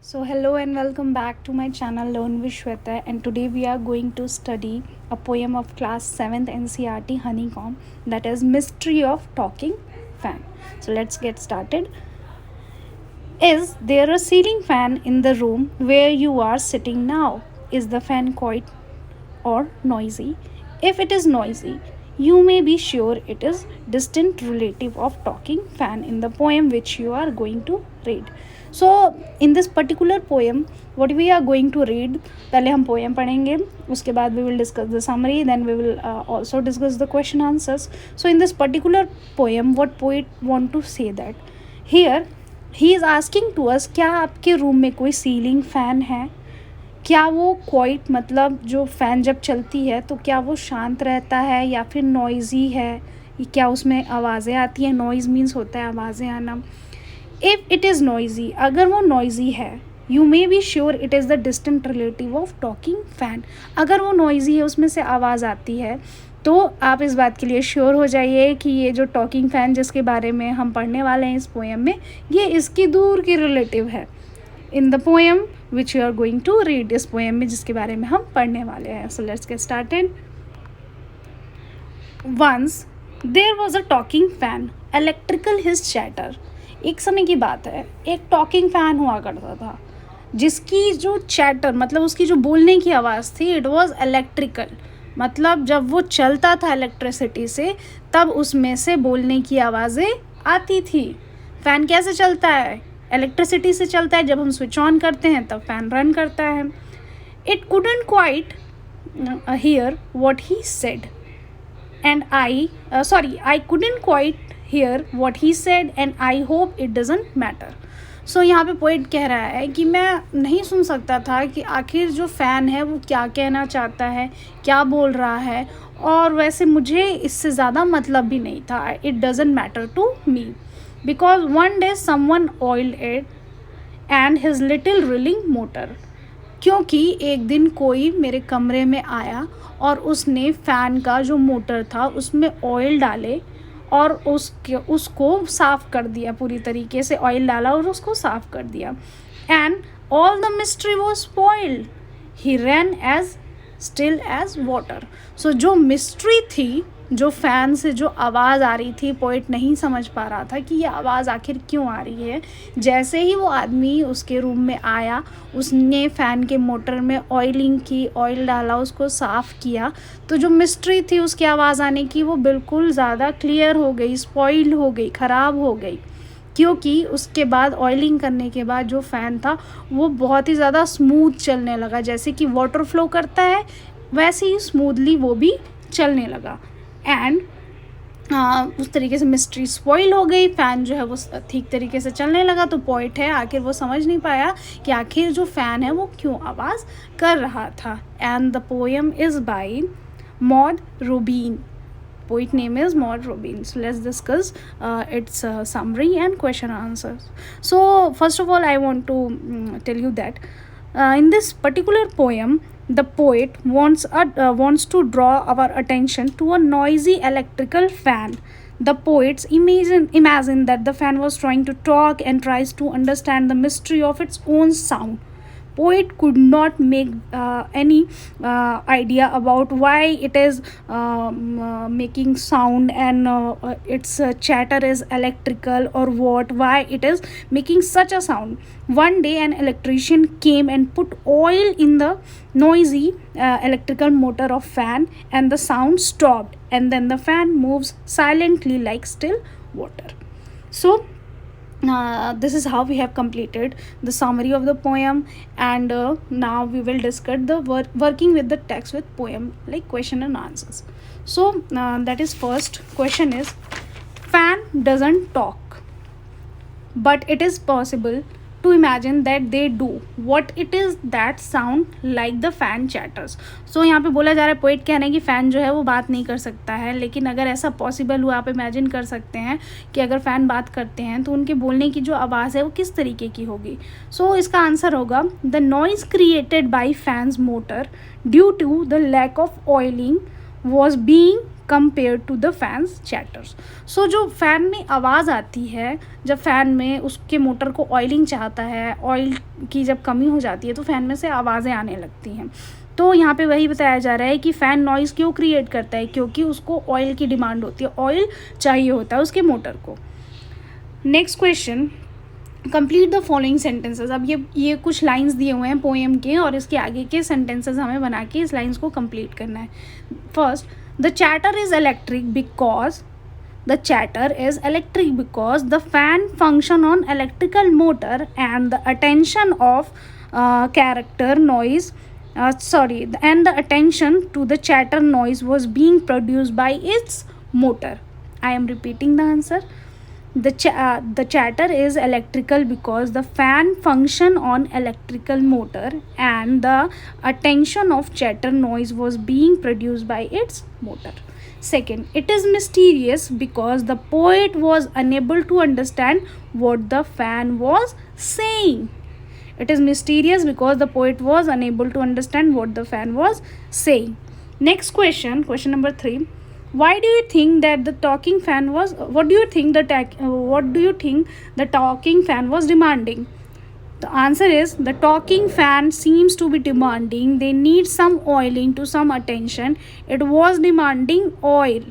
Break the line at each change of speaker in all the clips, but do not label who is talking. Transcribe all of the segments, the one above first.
So hello and welcome back to my channel Learn with Shweta, and today we are going to study a poem of class 7th NCERT Honeycomb, that is Mystery of Talking Fan. So let's get started. Is there a ceiling fan in the room where you are sitting now? Is the fan quiet or noisy? If it is noisy, you may be sure it is distant relative of talking fan in the poem which you are going to read. So in this particular poem, what we are going to read, पहले हम poem पढ़ेंगे, उसके बाद we will discuss the summary, then we will also discuss the question answers. So in this particular poem, what poet want to say that here he is asking to us, क्या आपके room में कोई ceiling fan है? क्या वो quite मतलब जो fan जब चलती है तो क्या वो शांत रहता है या फिर नॉइज़ी है? क्या उसमें आवाज़ें आती हैं? नॉइज़ मीन्स होता है आवाज़ें आना. इफ़ इट इज़ नॉइज़ी, अगर वो नॉइज़ी है, you may be sure it is the distant relative of talking fan. अगर वो नॉइज़ी है, उसमें से आवाज़ आती है, तो आप इस बात के लिए श्योर हो जाइए कि ये जो टॉकिंग फ़ैन जिसके बारे में हम पढ़ने वाले हैं इस पोएम में, ये इसकी दूर की रिलेटिव है. In the poem which you are going to read, इस पोएम में जिसके बारे में हम पढ़ने वाले हैं. So let's get started. Once there was a talking fan, electrical his chatter. एक समय की बात है, एक टॉकिंग फ़ैन हुआ करता था जिसकी जो चैटर मतलब उसकी जो बोलने की आवाज़ थी, इट वॉज इलेक्ट्रिकल. मतलब जब वो चलता था इलेक्ट्रिसिटी से, तब उसमें से बोलने की आवाज़ें आती थी. फ़ैन कैसे चलता है? इलेक्ट्रिसिटी से चलता है. जब हम स्विच ऑन करते हैं तब फ़ैन रन करता है. It couldn't quite here what he said and I couldn't quite hear what he said and I hope it doesn't matter. So यहाँ पे पोइट कह रहा है कि मैं नहीं सुन सकता था कि आखिर जो फ़ैन है वो क्या कहना चाहता है, क्या बोल रहा है, और वैसे मुझे इससे ज़्यादा मतलब भी नहीं था. It doesn't matter to me because one day someone oiled it and his little drilling motor. क्योंकि एक दिन कोई मेरे कमरे में आया और उसने फ़ैन का जो मोटर था उसमें ऑयल डाले और उसको साफ़ कर दिया. पूरी तरीके से ऑयल डाला और उसको साफ़ कर दिया. And all the mystery was spoiled, he ran as still as water. So जो मिस्ट्री थी, जो फ़ैन से जो आवाज़ आ रही थी, पोइट नहीं समझ पा रहा था कि ये आवाज़ आखिर क्यों आ रही है. जैसे ही वो आदमी उसके रूम में आया, उसने फ़ैन के मोटर में ऑयलिंग की, ऑयल डाला, उसको साफ़ किया, तो जो मिस्ट्री थी उसकी आवाज़ आने की वो बिल्कुल ज़्यादा क्लियर हो गई, स्पॉइल्ड हो गई, ख़राब हो गई. क्योंकि उसके बाद ऑयलिंग करने के बाद जो फ़ैन था वो बहुत ही ज़्यादा स्मूथ चलने लगा. जैसे कि वाटर फ्लो करता है वैसे ही स्मूथली वो भी चलने लगा. एंड उस तरीके से मिस्ट्री स्पॉइल हो गई. फ़ैन जो है वो ठीक तरीके से चलने लगा. तो पॉइंट है आखिर वो समझ नहीं पाया कि आखिर जो फ़ैन है वो क्यों आवाज़ कर रहा था. And the poem is by mod Robin. Poet name is Maud Robin. So let's discuss its summary and question answers. So first of all, I want to tell you that in this particular poem, the poet wants to draw our attention to a noisy electrical fan. The poets imagine that the fan was trying to talk and tries to understand the mystery of its own sound. Poet could not make any idea about why it is making sound and its chatter is electrical or why it is making such a sound. One day an electrician came and put oil in the noisy electrical motor of fan, and the sound stopped, and then the fan moves silently like still water. So this is how we have completed the summary of the poem, and now we will discuss the working with the text with poem like question and answers. So that is first question is, fan doesn't talk but it is possible to imagine that they do. What it is that sound like the fan chatters. So यहाँ पे बोला जा रहा है, poet कह रहे हैं कि फ़ैन जो है वो बात नहीं कर सकता है, लेकिन अगर ऐसा पॉसिबल हुआ, आप इमेजिन कर सकते हैं कि अगर फ़ैन बात करते हैं तो उनके बोलने की जो आवाज़ है वो किस तरीके की होगी. सो इसका आंसर होगा, the noise created by fans motor due to the lack of oiling was being compared to the fans chatters. So जो फ़ैन में आवाज़ आती है, जब फ़ैन में उसके मोटर को ऑयलिंग चाहता है, ऑयल की जब कमी हो जाती है तो फ़ैन में से आवाज़ें आने लगती हैं. तो यहाँ पे वही बताया जा रहा है कि फ़ैन नॉइज़ क्यों क्रिएट करता है, क्योंकि उसको ऑयल की डिमांड होती है, ऑयल चाहिए होता है उसके मोटर को. Next question, complete the following sentences. अब ये कुछ लाइंस दिए हुए हैं पोएम के, और इसके आगे के सेंटेंसेस हमें बना के इस लाइंस को कंप्लीट करना है. First, the chatter is electric because the chatter is electric because the fan function on electrical motor and the attention of character noise and the attention to the chatter noise was being produced by its motor. I am repeating the answer. The chatter is electrical because the fan function on electrical motor and the attention of chatter noise was being produced by its motor. Second, it is mysterious because the poet was unable to understand what the fan was saying. It is mysterious because the poet was unable to understand what the fan was saying. Next question, question number 3. Why do you think that the talking fan was? What do you think the talking fan was demanding? The answer is the talking fan seems to be demanding. They need some oiling to some attention. It was demanding oil.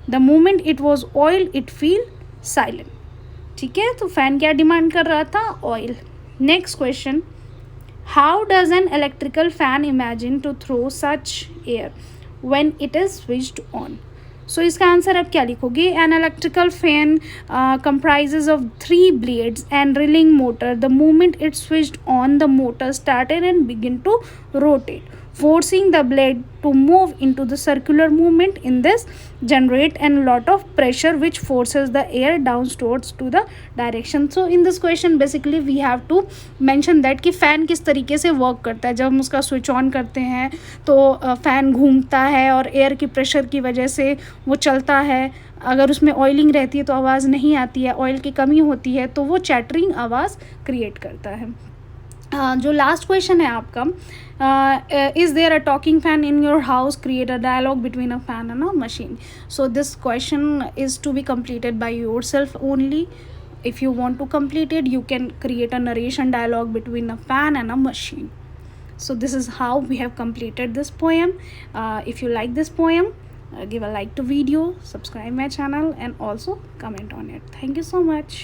The moment it was oil, it feel silent. ठीक है, तो fan क्या demand कर रहा था? Oil. Next question, how does an electrical fan imagine to throw such air when it is switched on? So इसका answer आप क्या लिखोगे? An electrical fan comprises of 3 blades and drilling motor. The moment it switched on, the motor started and began to rotate, forcing the blade to move into the circular movement. In this generate a lot of pressure which forces the air downwards to the direction. So in this question basically we have to mention that कि fan किस तरीके से work करता है. जब हम उसका switch on करते हैं तो फ़ैन घूमता है और एयर की प्रेशर की वजह से वो चलता है. अगर उसमें ऑयलिंग रहती है तो आवाज़ नहीं आती है, ऑयल की कमी होती है तो वो चैटरिंग आवाज़ क्रिएट करता है. जो लास्ट क्वेश्चन है आपका, is there a talking fan in your house? Create a dialogue between a fan and a machine. So this question is to be completed by yourself only. If you want to complete it, you can create a narration dialogue between a fan and a machine. So this is how we have completed this poem. If you like this poem, give a like to video, subscribe my channel, and also comment on it. Thank you so much.